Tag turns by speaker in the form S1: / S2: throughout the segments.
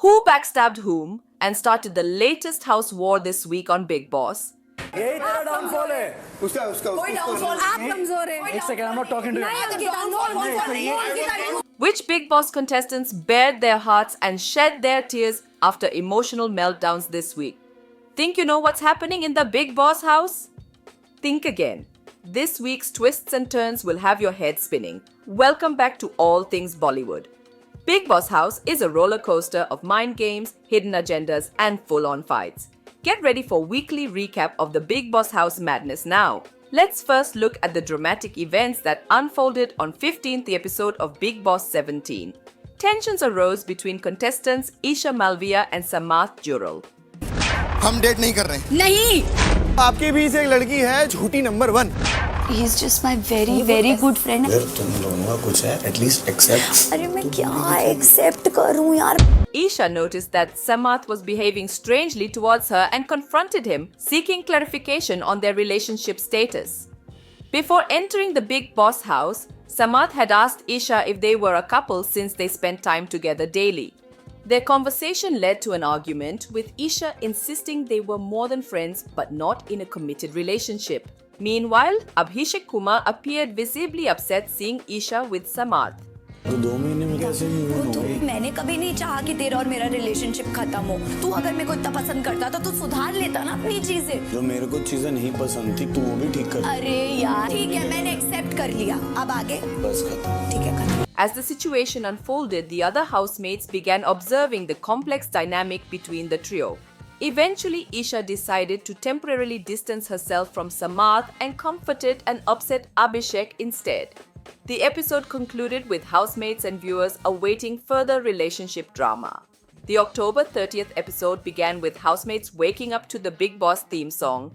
S1: Who backstabbed whom and started the latest house war this week on Bigg Boss?
S2: यही तेरा downfall है
S3: उसका कोई डाउनफॉल आप कमजोर हैं
S2: एक second I am not talking to you
S1: Which Bigg Boss contestants bared their hearts and shed their tears after emotional meltdowns this week? Think you know what's happening in the Bigg Boss house? Think again. This week's twists and turns will have your head spinning. Welcome back to All Things Bollywood. Bigg Boss House is a roller coaster of mind games, hidden agendas, and full-on fights. Get ready for weekly recap of the Bigg Boss House madness now. Let's first look at the dramatic events that unfolded on 15th episode of Bigg Boss 17. Tensions arose between contestants Isha Malviya and Samarth Jural.
S4: हम date नहीं कर रहे हैं।
S3: नहीं
S4: आपके बीच एक लड़की है झूठी number 1।
S3: He is just my very good friend.
S5: फिर तुम दोनों का कुछ है एटलीस्ट एक्सेप्ट।
S3: अरे मैं क्या एक्सेप्ट करूं यार।
S1: Isha noticed that Samarth was behaving strangely towards her and confronted him, seeking clarification on their relationship status. Before entering the Bigg Boss house, Samarth had asked Isha if they were a couple since they spent time together daily. Their conversation led to an argument, with Isha insisting they were more than friends but not in a committed relationship. Meanwhile, Abhishek Kumar appeared visibly upset seeing Isha with Samarth.
S5: तो 2 महीने में कैसे move हो गई?
S3: मैंने कभी नहीं चाहा कि तेरा और मेरा रिलेशनशिप खत्म हो। तू अगर मेरे को इतना पसंद करता तो तू सुधार लेता ना अपनी चीजें।
S5: जो मेरे को चीजें नहीं पसंद थी तू वो भी ठीक कर।
S3: अरे यार ठीक है मैंने एक्सेप्ट कर लिया। अब आगे
S5: बस खत्म।
S3: ठीक है खत्म।
S1: As the situation unfolded, the other housemates began observing the complex dynamic between the trio. Eventually, Isha decided to temporarily distance herself from Samarth and comforted and upset Abhishek instead. The episode concluded with housemates and viewers awaiting further relationship drama. The October 30th episode began with housemates waking up to the Bigg Boss theme song.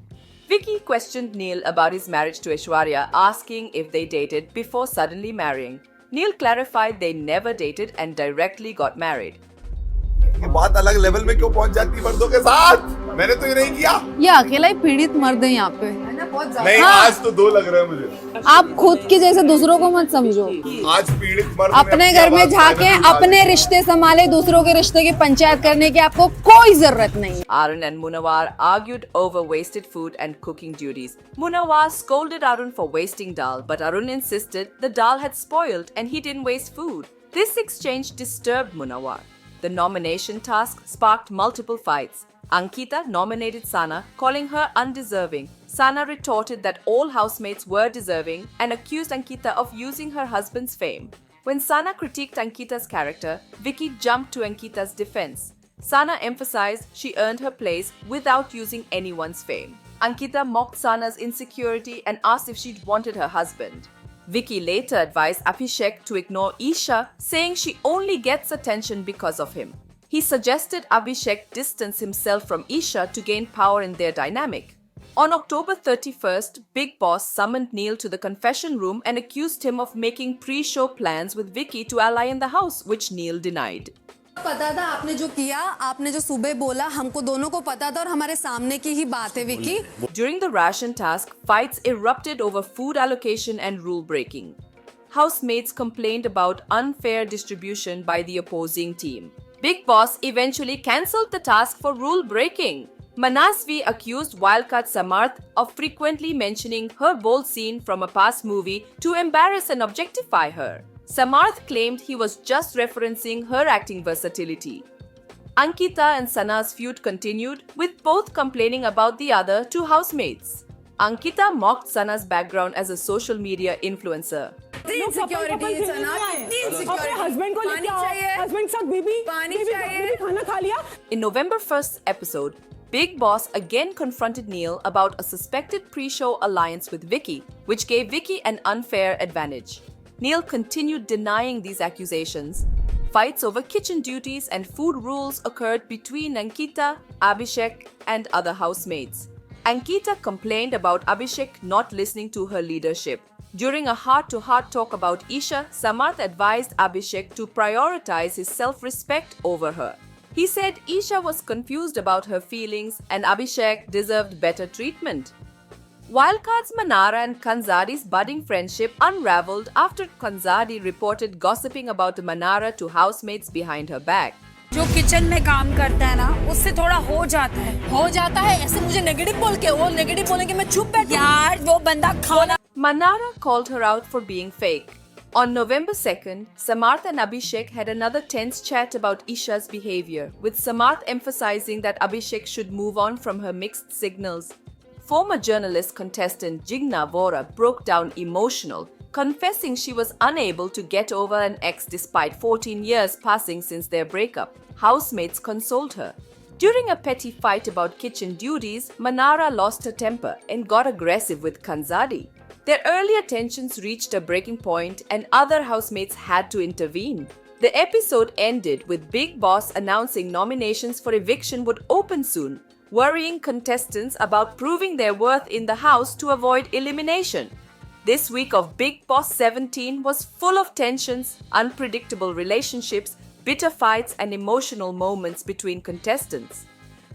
S1: Vicky questioned Neil about his marriage to Aishwarya, asking if they dated before suddenly marrying. Neil clarified they never dated and directly got married.
S6: ये बात अलग level में क्यों पहुंच जाती है मर्दों के साथ? मैंने तो ये नहीं किया।
S7: ये अकेला ही पीड़ित मर्द है यहाँ पे।
S6: नहीं हाँ। आज तो 2 लग रहे हैं मुझे।
S7: आप खुद की जैसे दूसरों को मत समझो।
S6: आज पीड़ित मर्द
S7: अपने घर में जाके अपने रिश्ते संभाले, दूसरों के रिश्ते की पंचायत करने की आपको कोई जरूरत नहीं।
S1: Arun and Munawar argued over wasted food and cooking duties. Munawar scolded Arun for wasting dal, but Arun insisted the dal had spoiled and he didn't waste food. This exchange disturbed Munawar. The nomination task sparked multiple fights. Ankita nominated Sana, calling her undeserving. Sana retorted that all housemates were deserving and accused Ankita of using her husband's fame. When Sana critiqued Ankita's character, Vicky jumped to Ankita's defense. Sana emphasized she earned her place without using anyone's fame. Ankita mocked Sana's insecurity and asked if she'd wanted her husband. Vicky later advised Abhishek to ignore Isha, saying she only gets attention because of him. He suggested Abhishek distance himself from Isha to gain power in their dynamic. On October 31st, Bigg Boss summoned Neil to the confession room and accused him of making pre-show plans with Vicky to ally in the house, which Neil denied.
S7: पता था आपने जो किया, आपने जो सुबह बोला, हमको दोनों को पता था और हमारे सामने की ही बात है Vicky.
S1: During the ration task, fights erupted over food allocation and rule breaking. Housemates complained about unfair distribution by the opposing team. Bigg Boss eventually cancelled the task for rule breaking. Manasvi accused Wildcard Samarth of frequently mentioning her bold scene from a past movie to embarrass and objectify her. Samarth claimed he was just referencing her acting versatility. Ankita and Sana's feud continued, with both complaining about the other two housemates. Ankita mocked Sana's background as a social media influencer. In November 1st episode, Bigg Boss again confronted Neil about a suspected pre-show alliance with Vicky, which gave Vicky an unfair advantage. Neil continued denying these accusations. Fights over kitchen duties and food rules occurred between Ankita, Abhishek, and other housemates. Ankita complained about Abhishek not listening to her leadership. During a heart-to-heart talk about Isha, Samarth advised Abhishek to prioritize his self-respect over her. He said Isha was confused about her feelings and Abhishek deserved better treatment. Wildcard's Manara and Kanzadi's budding friendship unraveled after Kanzadi reported gossiping about Manara to housemates behind her back.
S3: जो kitchen में काम करता है ना उससे थोड़ा हो जाता है ऐसे मुझे नेगेटिव बोल के वो नेगेटिव बोले कि मैं चुप बैठ यार वो बंदा खाना
S1: Manara called her out for being fake. On November 2nd, Samarth and Abhishek had another tense chat about Isha's behavior, with Samarth emphasizing that Abhishek should move on from her mixed signals. Former journalist contestant Jigna Vora broke down emotional, confessing she was unable to get over an ex despite 14 years passing since their breakup. Housemates consoled her. During a petty fight about kitchen duties, Manara lost her temper and got aggressive with Kanzadi. Their earlier tensions reached a breaking point and other housemates had to intervene. The episode ended with Bigg Boss announcing nominations for eviction would open soon, worrying contestants about proving their worth in the house to avoid elimination. This week of Bigg Boss 17 was full of tensions, unpredictable relationships, bitter fights, and emotional moments between contestants.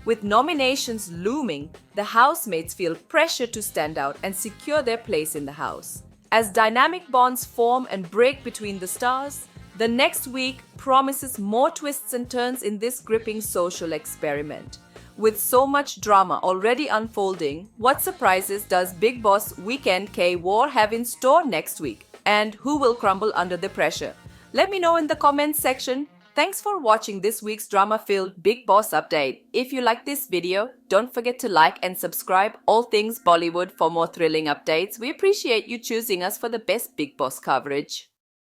S1: With nominations looming, the housemates feel pressure to stand out and secure their place in the house. As dynamic bonds form and break between the stars, the next week promises more twists and turns in this gripping social experiment. With so much drama already unfolding, what surprises does Bigg Boss Weekend K War have in store next week? And who will crumble under the pressure? Let me know in the comments section. Thanks for watching this week's drama-filled Bigg Boss update. If you like this video, don't forget to like and subscribe All Things Bollywood for more thrilling updates. We appreciate you choosing us for the best Bigg Boss coverage.